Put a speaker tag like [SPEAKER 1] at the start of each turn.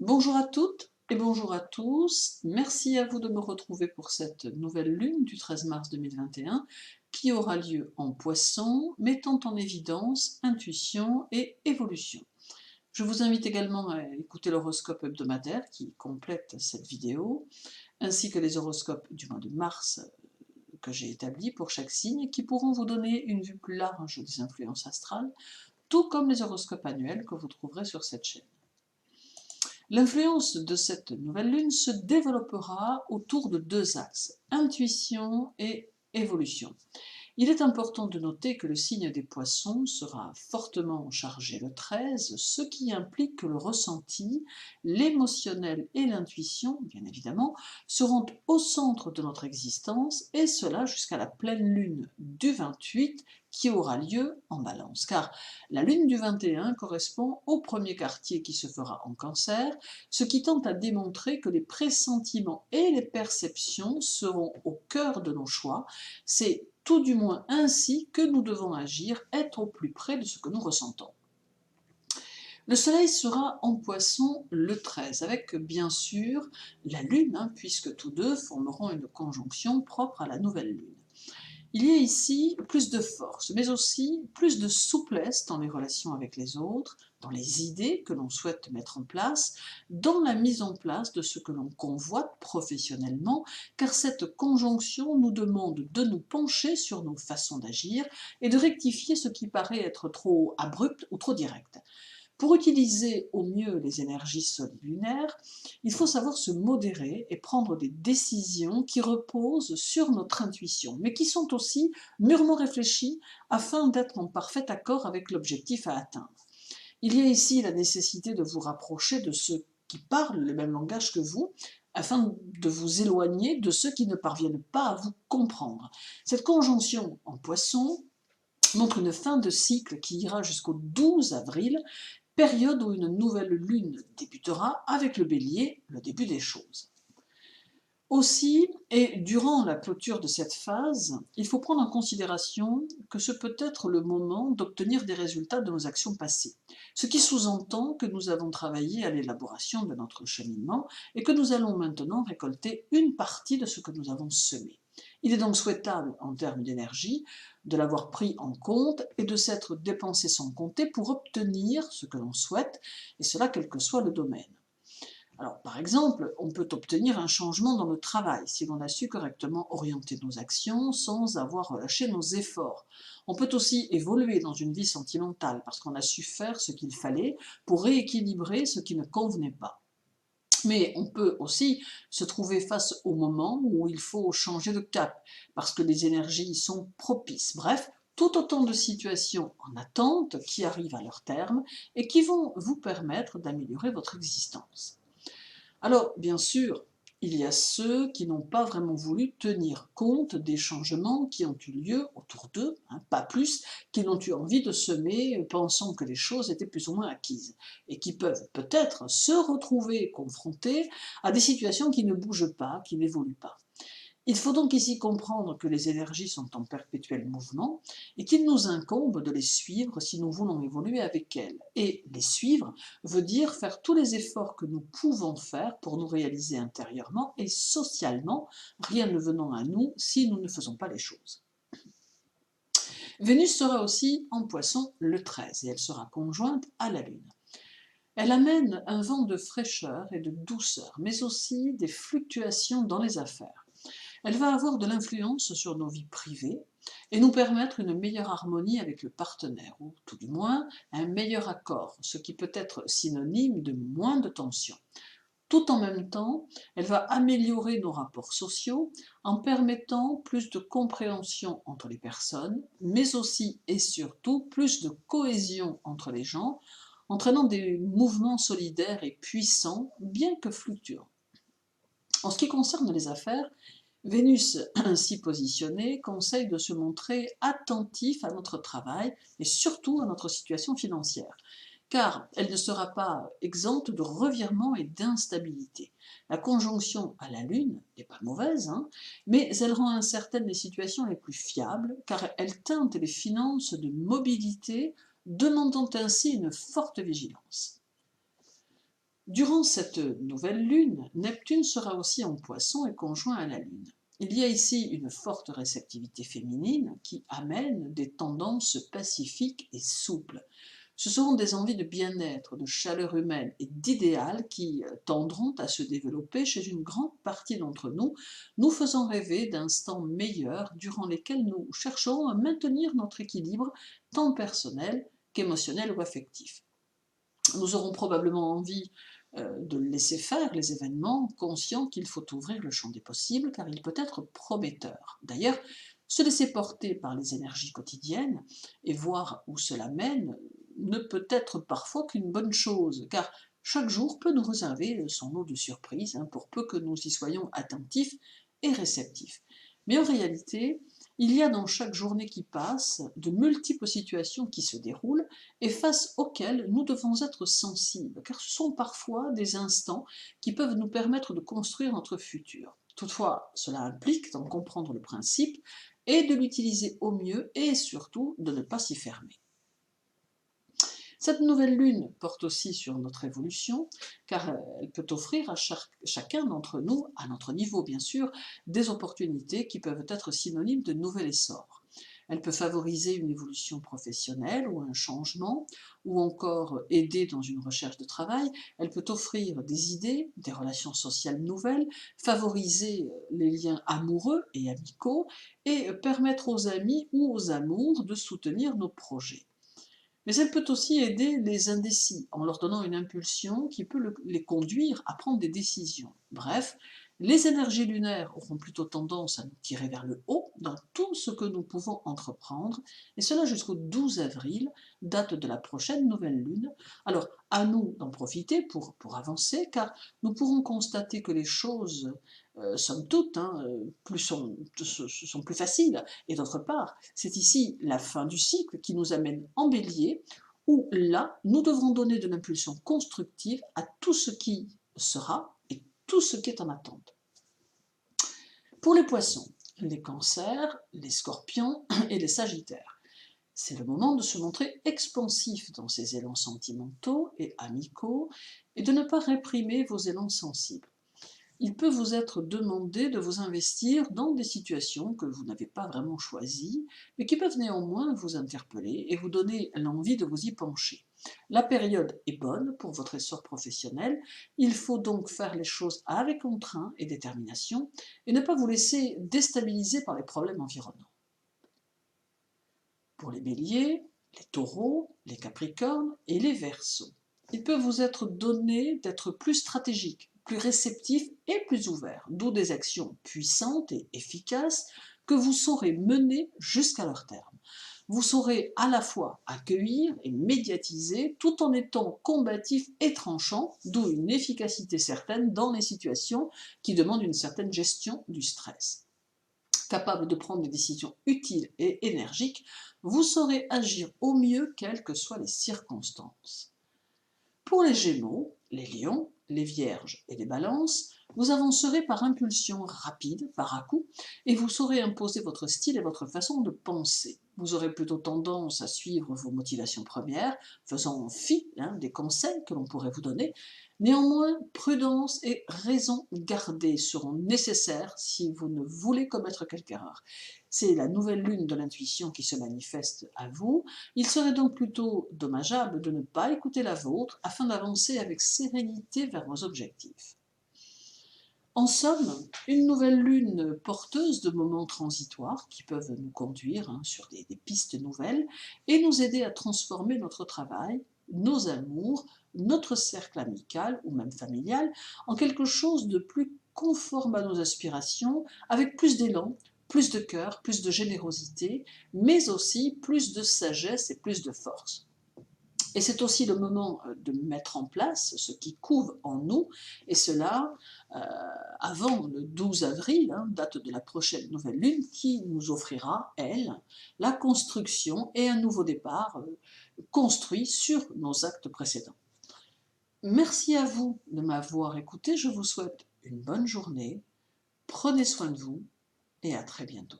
[SPEAKER 1] Bonjour à toutes et bonjour à tous. Merci à vous de me retrouver pour cette nouvelle lune du 13 mars 2021 qui aura lieu en Poisson, mettant en évidence intuition et évolution. Je vous invite également à écouter l'horoscope hebdomadaire qui complète cette vidéo, ainsi que les horoscopes du mois de mars que j'ai établis pour chaque signe qui pourront vous donner une vue plus large des influences astrales, tout comme les horoscopes annuels que vous trouverez sur cette chaîne. L'influence de cette nouvelle lune se développera autour de deux axes, intuition et évolution. Il est important de noter que le signe des Poissons sera fortement chargé le 13, ce qui implique que le ressenti, l'émotionnel et l'intuition, bien évidemment, seront au centre de notre existence, et cela jusqu'à la pleine lune du 28 qui aura lieu en Balance. Car la lune du 21 correspond au premier quartier qui se fera en Cancer, ce qui tend à démontrer que les pressentiments et les perceptions seront au cœur de nos choix. C'est tout du moins ainsi que nous devons agir, être au plus près de ce que nous ressentons. Le soleil sera en Poisson le 13, avec bien sûr la lune, puisque tous deux formeront une conjonction propre à la nouvelle lune. Il y a ici plus de force, mais aussi plus de souplesse dans les relations avec les autres, dans les idées que l'on souhaite mettre en place, dans la mise en place de ce que l'on convoite professionnellement, car cette conjonction nous demande de nous pencher sur nos façons d'agir et de rectifier ce qui paraît être trop abrupt ou trop direct. Pour utiliser au mieux les énergies solilunaires, il faut savoir se modérer et prendre des décisions qui reposent sur notre intuition, mais qui sont aussi mûrement réfléchies afin d'être en parfait accord avec l'objectif à atteindre. Il y a ici la nécessité de vous rapprocher de ceux qui parlent le même langage que vous, afin de vous éloigner de ceux qui ne parviennent pas à vous comprendre. Cette conjonction en Poisson montre une fin de cycle qui ira jusqu'au 12 avril, période où une nouvelle lune débutera avec le Bélier, le début des choses. Aussi, et durant la clôture de cette phase, il faut prendre en considération que ce peut être le moment d'obtenir des résultats de nos actions passées, ce qui sous-entend que nous avons travaillé à l'élaboration de notre cheminement et que nous allons maintenant récolter une partie de ce que nous avons semé. Il est donc souhaitable, en termes d'énergie, de l'avoir pris en compte et de s'être dépensé sans compter pour obtenir ce que l'on souhaite, et cela quel que soit le domaine. Alors, par exemple, on peut obtenir un changement dans le travail si l'on a su correctement orienter nos actions sans avoir relâché nos efforts. On peut aussi évoluer dans une vie sentimentale parce qu'on a su faire ce qu'il fallait pour rééquilibrer ce qui ne convenait pas. Mais on peut aussi se trouver face au moment où il faut changer de cap, parce que les énergies sont propices. Bref, tout autant de situations en attente qui arrivent à leur terme et qui vont vous permettre d'améliorer votre existence. Alors, bien sûr, il y a ceux qui n'ont pas vraiment voulu tenir compte des changements qui ont eu lieu autour d'eux, pas plus, qui n'ont eu envie de semer pensant que les choses étaient plus ou moins acquises, et qui peuvent peut-être se retrouver confrontés à des situations qui ne bougent pas, qui n'évoluent pas. Il faut donc ici comprendre que les énergies sont en perpétuel mouvement et qu'il nous incombe de les suivre si nous voulons évoluer avec elles. Et les suivre veut dire faire tous les efforts que nous pouvons faire pour nous réaliser intérieurement et socialement, rien ne venant à nous si nous ne faisons pas les choses. Vénus sera aussi en Poisson le 13 et elle sera conjointe à la Lune. Elle amène un vent de fraîcheur et de douceur, mais aussi des fluctuations dans les affaires. Elle va avoir de l'influence sur nos vies privées et nous permettre une meilleure harmonie avec le partenaire, ou tout du moins un meilleur accord, ce qui peut être synonyme de moins de tension. Tout en même temps, elle va améliorer nos rapports sociaux en permettant plus de compréhension entre les personnes, mais aussi et surtout plus de cohésion entre les gens, entraînant des mouvements solidaires et puissants, bien que fluctuants. En ce qui concerne les affaires, Vénus ainsi positionnée conseille de se montrer attentif à notre travail et surtout à notre situation financière, car elle ne sera pas exempte de revirements et d'instabilité. La conjonction à la Lune n'est pas mauvaise, mais elle rend incertaines les situations les plus fiables, car elle teinte les finances de mobilité, demandant ainsi une forte vigilance. Durant cette nouvelle lune, Neptune sera aussi en Poisson et conjoint à la Lune. Il y a ici une forte réceptivité féminine qui amène des tendances pacifiques et souples. Ce seront des envies de bien-être, de chaleur humaine et d'idéal qui tendront à se développer chez une grande partie d'entre nous, nous faisant rêver d'instants meilleurs durant lesquels nous chercherons à maintenir notre équilibre tant personnel qu'émotionnel ou affectif. Nous aurons probablement envie de laisser faire les événements, conscients qu'il faut ouvrir le champ des possibles, car il peut être prometteur. D'ailleurs, se laisser porter par les énergies quotidiennes et voir où cela mène ne peut être parfois qu'une bonne chose, car chaque jour peut nous réserver son lot de surprises, pour peu que nous y soyons attentifs et réceptifs. Mais en réalité, il y a dans chaque journée qui passe de multiples situations qui se déroulent et face auxquelles nous devons être sensibles, car ce sont parfois des instants qui peuvent nous permettre de construire notre futur. Toutefois, cela implique d'en comprendre le principe et de l'utiliser au mieux et surtout de ne pas s'y fermer. Cette nouvelle lune porte aussi sur notre évolution, car elle peut offrir à chacun d'entre nous, à notre niveau bien sûr, des opportunités qui peuvent être synonymes de nouvel essor. Elle peut favoriser une évolution professionnelle ou un changement, ou encore aider dans une recherche de travail. Elle peut offrir des idées, des relations sociales nouvelles, favoriser les liens amoureux et amicaux, et permettre aux amis ou aux amours de soutenir nos projets. Mais elle peut aussi aider les indécis en leur donnant une impulsion qui peut les conduire à prendre des décisions. Bref, les énergies lunaires auront plutôt tendance à nous tirer vers le haut dans tout ce que nous pouvons entreprendre, et cela jusqu'au 12 avril, date de la prochaine nouvelle lune. Alors, à nous d'en profiter pour avancer, car nous pourrons constater que les choses, somme toute, sont plus faciles. Et d'autre part, c'est ici la fin du cycle qui nous amène en Bélier, où là, nous devrons donner de l'impulsion constructive à tout ce qui sera et tout ce qui est en attente. Pour les poissons, les cancers, les scorpions et les sagittaires, c'est le moment de se montrer expansif dans ses élans sentimentaux et amicaux et de ne pas réprimer vos élans sensibles. Il peut vous être demandé de vous investir dans des situations que vous n'avez pas vraiment choisies, mais qui peuvent néanmoins vous interpeller et vous donner l'envie de vous y pencher. La période est bonne pour votre essor professionnel, il faut donc faire les choses avec entrain et détermination, et ne pas vous laisser déstabiliser par les problèmes environnants. Pour les béliers, les taureaux, les capricornes et les verseaux, il peut vous être donné d'être plus stratégique, plus réceptif et plus ouvert, d'où des actions puissantes et efficaces que vous saurez mener jusqu'à leur terme. Vous saurez à la fois accueillir et médiatiser tout en étant combatif et tranchant, d'où une efficacité certaine dans les situations qui demandent une certaine gestion du stress. Capable de prendre des décisions utiles et énergiques, vous saurez agir au mieux quelles que soient les circonstances. Pour les Gémeaux, les Lions, les Vierges et les Balances, vous avancerez par impulsion rapide, par à-coups, et vous saurez imposer votre style et votre façon de penser. Vous aurez plutôt tendance à suivre vos motivations premières, faisant fi des conseils que l'on pourrait vous donner. Néanmoins, prudence et raison gardée seront nécessaires si vous ne voulez commettre quelque erreur. C'est la nouvelle lune de l'intuition qui se manifeste à vous. Il serait donc plutôt dommageable de ne pas écouter la vôtre afin d'avancer avec sérénité vers vos objectifs. En somme, une nouvelle lune porteuse de moments transitoires qui peuvent nous conduire sur des pistes nouvelles et nous aider à transformer notre travail, nos amours, notre cercle amical ou même familial en quelque chose de plus conforme à nos aspirations, avec plus d'élan, plus de cœur, plus de générosité, mais aussi plus de sagesse et plus de force. Et c'est aussi le moment de mettre en place ce qui couve en nous, et cela avant le 12 avril, date de la prochaine nouvelle lune, qui nous offrira, elle, la construction et un nouveau départ construit sur nos actes précédents. Merci à vous de m'avoir écouté, je vous souhaite une bonne journée, prenez soin de vous et à très bientôt.